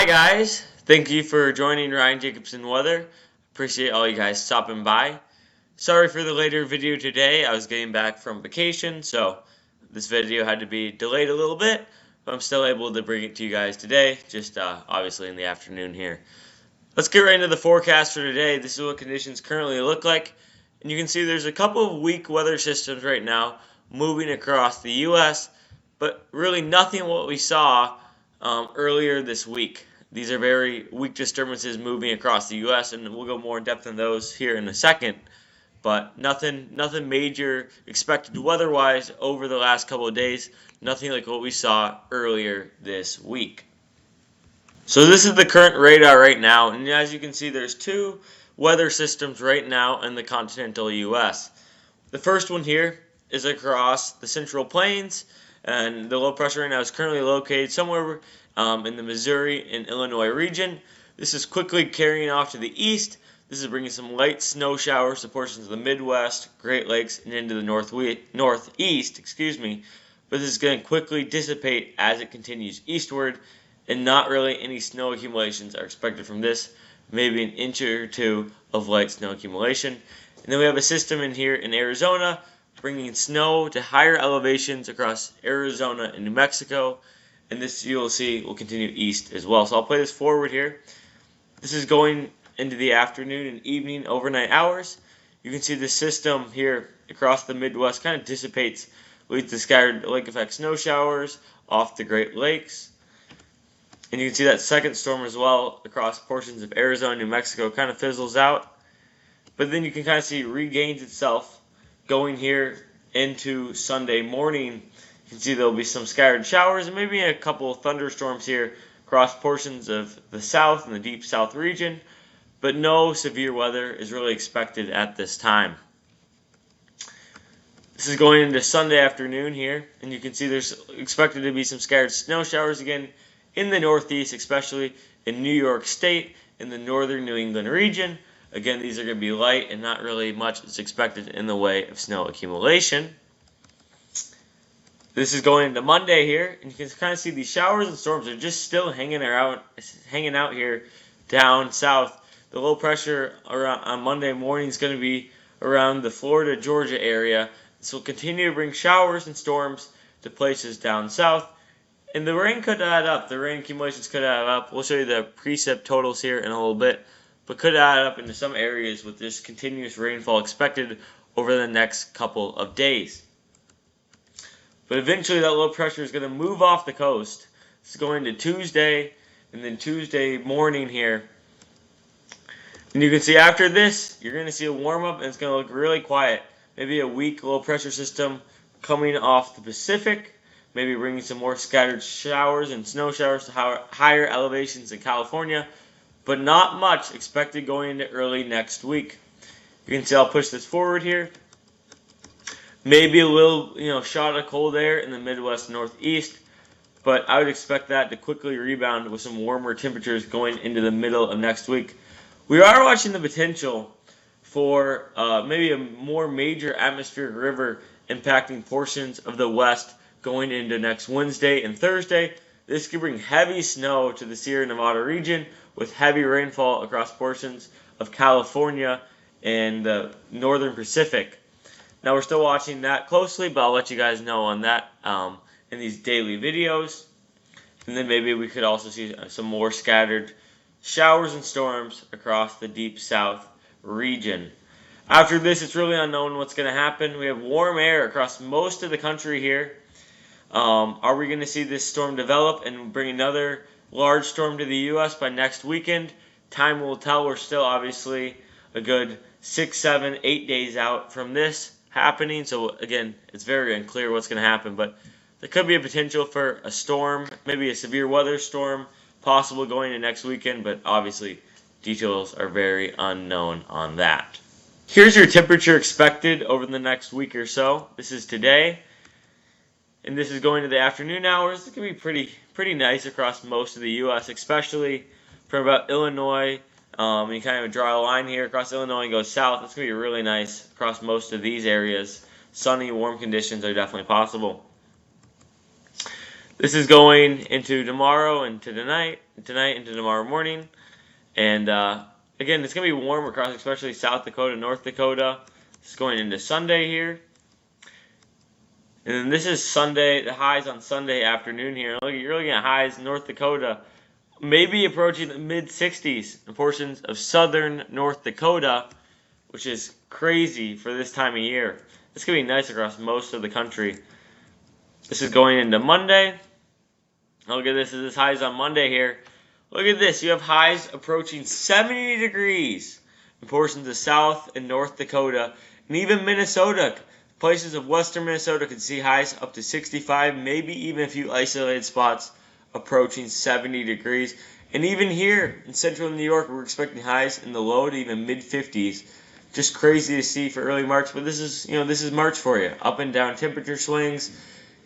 Hi guys, thank you for joining Ryan Jacobson Weather. Appreciate all you guys stopping by. Sorry for the later video today. I was getting back from vacation, so this video had to be delayed a little bit, but I'm still able to bring it to you guys today, just obviously in the afternoon here. Let's get right into the forecast for today. This is what conditions currently look like, and you can see there's a couple of weak weather systems right now moving across the U.S., but really nothing what we saw earlier this week. These are very weak disturbances moving across the U.S., and we'll go more in depth on those here in a second. But nothing major expected weather-wise over the last couple of days. Nothing like what we saw earlier this week. So this is the current radar right now, and as you can see, there's two weather systems right now in the continental U.S. The first one here is across the Central Plains, and the low pressure right now is currently located somewhere in the Missouri and Illinois region. This is quickly carrying off to the east. This is bringing some light snow showers to portions of the Midwest, Great Lakes, and into the northeast. But this is going to quickly dissipate as it continues eastward, and not really any snow accumulations are expected from this. Maybe an inch or two of light snow accumulation. And then we have a system in here in Arizona, bringing snow to higher elevations across Arizona and New Mexico, and this you'll see will continue east as well. So I'll play this forward here. This is going into the afternoon and evening overnight hours. You can see the system here across the Midwest kind of dissipates, leads to scattered lake effect snow showers off the Great Lakes. And you can see that second storm as well across portions of Arizona, New Mexico kind of fizzles out. But then you can kind of see it regains itself going here into Sunday morning. You can see there'll be some scattered showers and maybe a couple of thunderstorms here across portions of the south and the deep south region, but no severe weather is really expected at this time. This is going into Sunday afternoon here, and you can see there's expected to be some scattered snow showers again in the northeast, especially in New York State, in the northern New England region. Again, these are going to be light and not really much is expected in the way of snow accumulation. This is going into Monday here, and you can kind of see these showers and storms are just still hanging out here down south. The low pressure on Monday morning is going to be around the Florida, Georgia area. This will continue to bring showers and storms to places down south. And the rain could add up. The rain accumulations could add up. We'll show you the precip totals here in a little bit, but could add up into some areas with this continuous rainfall expected over the next couple of days. But eventually that low pressure is going to move off the coast. It's going to Tuesday, and then Tuesday morning here. And you can see after this, you're going to see a warm-up, and it's going to look really quiet. Maybe a weak low pressure system coming off the Pacific, maybe bringing some more scattered showers and snow showers to higher elevations in California, but not much expected going into early next week. You can see I'll push this forward here. Maybe a little, shot of cold air in the Midwest Northeast, but I would expect that to quickly rebound with some warmer temperatures going into the middle of next week. We are watching the potential for maybe a more major atmospheric river impacting portions of the West going into next Wednesday and Thursday. This could bring heavy snow to the Sierra Nevada region with heavy rainfall across portions of California and the northern Pacific. Now we're still watching that closely, but I'll let you guys know on that in these daily videos. And then maybe we could also see some more scattered showers and storms across the deep south region. After this, it's really unknown what's going to happen. We have warm air across most of the country here. Are we going to see this storm develop and bring another large storm to the U.S. by next weekend? Time will tell. We're still obviously a good 6, 7, 8 days out from this happening. So again, it's very unclear what's going to happen, but there could be a potential for a storm, maybe a severe weather storm, possible going into next weekend, but obviously details are very unknown on that. Here's your temperature expected over the next week or so. This is today, and this is going to the afternoon hours. It's going to be pretty nice across most of the U.S., especially from about Illinois. You kind of draw a line here across Illinois and go south. It's going to be really nice across most of these areas. Sunny, warm conditions are definitely possible. This is going into tomorrow and tonight into tomorrow morning. And again, it's going to be warm across especially South Dakota, North Dakota. It's going into Sunday here. And then this is Sunday, the highs on Sunday afternoon here. You're looking at highs North Dakota, maybe approaching the mid-60s in portions of southern North Dakota, which is crazy for this time of year. It's going to be nice across most of the country. This is going into Monday. Look at this. This is highs on Monday here. Look at this. You have highs approaching 70 degrees in portions of South and North Dakota. And even Minnesota. Places of western Minnesota could see highs up to 65, maybe even a few isolated spots approaching 70 degrees. And even here in central New York, we're expecting highs in the low to even mid-50s. Just crazy to see for early March, but this is March for you. Up and down temperature swings.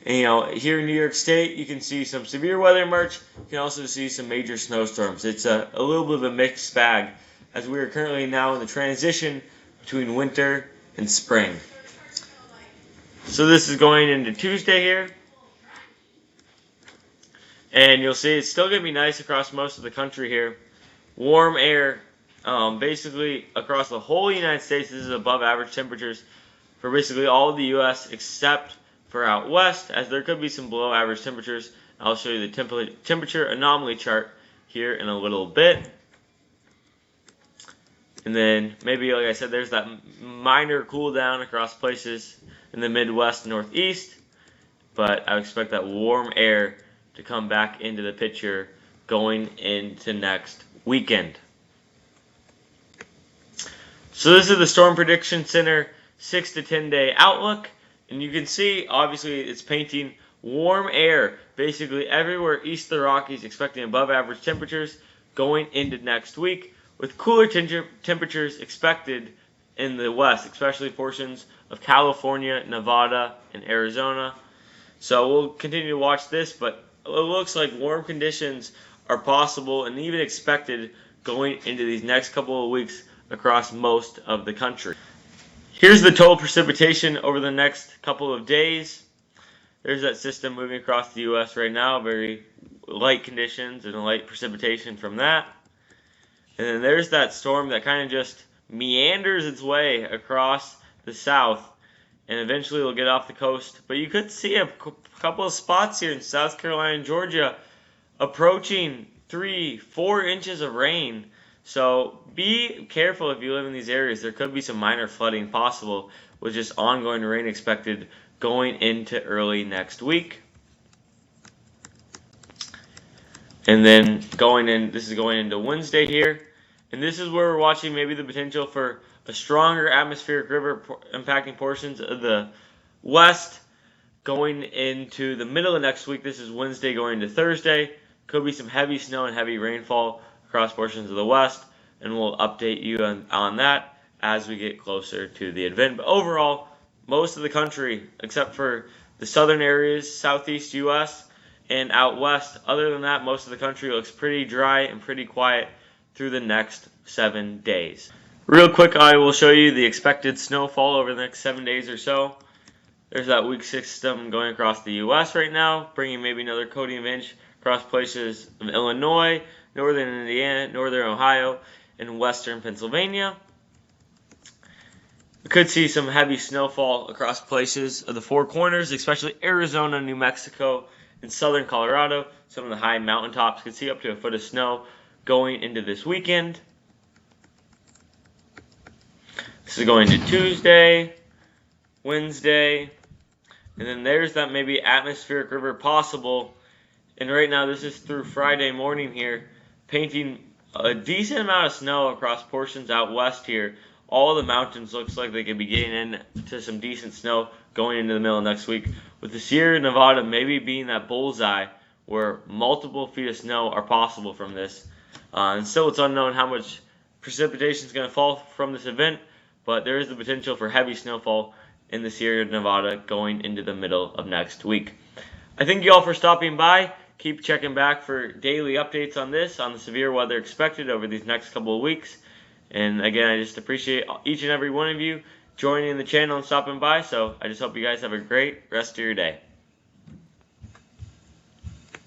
And, here in New York State, you can see some severe weather in March. You can also see some major snowstorms. It's a little bit of a mixed bag, as we are currently now in the transition between winter and spring. So this is going into Tuesday here. And you'll see it's still going to be nice across most of the country here. Warm air, basically across the whole United States. This is above average temperatures for basically all of the U.S. except for out west, as there could be some below average temperatures. I'll show you the temperature anomaly chart here in a little bit. And then maybe, like I said, there's that minor cool down across places in the Midwest and Northeast. But I expect that warm air to come back into the picture going into next weekend. So this is the Storm Prediction Center 6 to 10 day outlook. And you can see, obviously, it's painting warm air basically everywhere east of the Rockies, expecting above average temperatures going into next week, with cooler temperatures expected in the west, especially portions of California, Nevada, and Arizona. So we'll continue to watch this, but it looks like warm conditions are possible and even expected going into these next couple of weeks across most of the country. Here's the total precipitation over the next couple of days. There's that system moving across the U.S. right now, very light conditions and light precipitation from that. And then there's that storm that kind of just meanders its way across the south, and eventually will get off the coast. But you could see a couple of spots here in South Carolina and Georgia approaching 3-4 inches of rain. So be careful if you live in these areas. There could be some minor flooding possible with just ongoing rain expected going into early next week. And then this is going into Wednesday here. And this is where we're watching maybe the potential for a stronger atmospheric river impacting portions of the west going into the middle of next week. This is Wednesday going into Thursday. Could be some heavy snow and heavy rainfall across portions of the west, and we'll update you on that as we get closer to the event. But overall, most of the country, except for the southern areas, southeast U.S., and out west, other than that, most of the country looks pretty dry and pretty quiet through the next 7 days. Real quick, I will show you the expected snowfall over the next 7 days or so. There's that weak system going across the U.S. right now, bringing maybe another coating of inch across places of Illinois, northern Indiana, northern Ohio, and western Pennsylvania. We could see some heavy snowfall across places of the Four Corners, especially Arizona, New Mexico, and southern Colorado. Some of the high mountaintops could see up to a foot of snow going into this weekend. This is going to Tuesday, Wednesday, and then there's that maybe atmospheric river possible. And right now this is through Friday morning here, painting a decent amount of snow across portions out west here. All the mountains looks like they could be getting into some decent snow going into the middle of next week, with the Sierra Nevada maybe being that bullseye where multiple feet of snow are possible from this. And still it's unknown how much precipitation is going to fall from this event, but there is the potential for heavy snowfall in the Sierra Nevada going into the middle of next week. I thank you all for stopping by. Keep checking back for daily updates on the severe weather expected over these next couple of weeks. And again, I just appreciate each and every one of you joining the channel and stopping by. So I just hope you guys have a great rest of your day.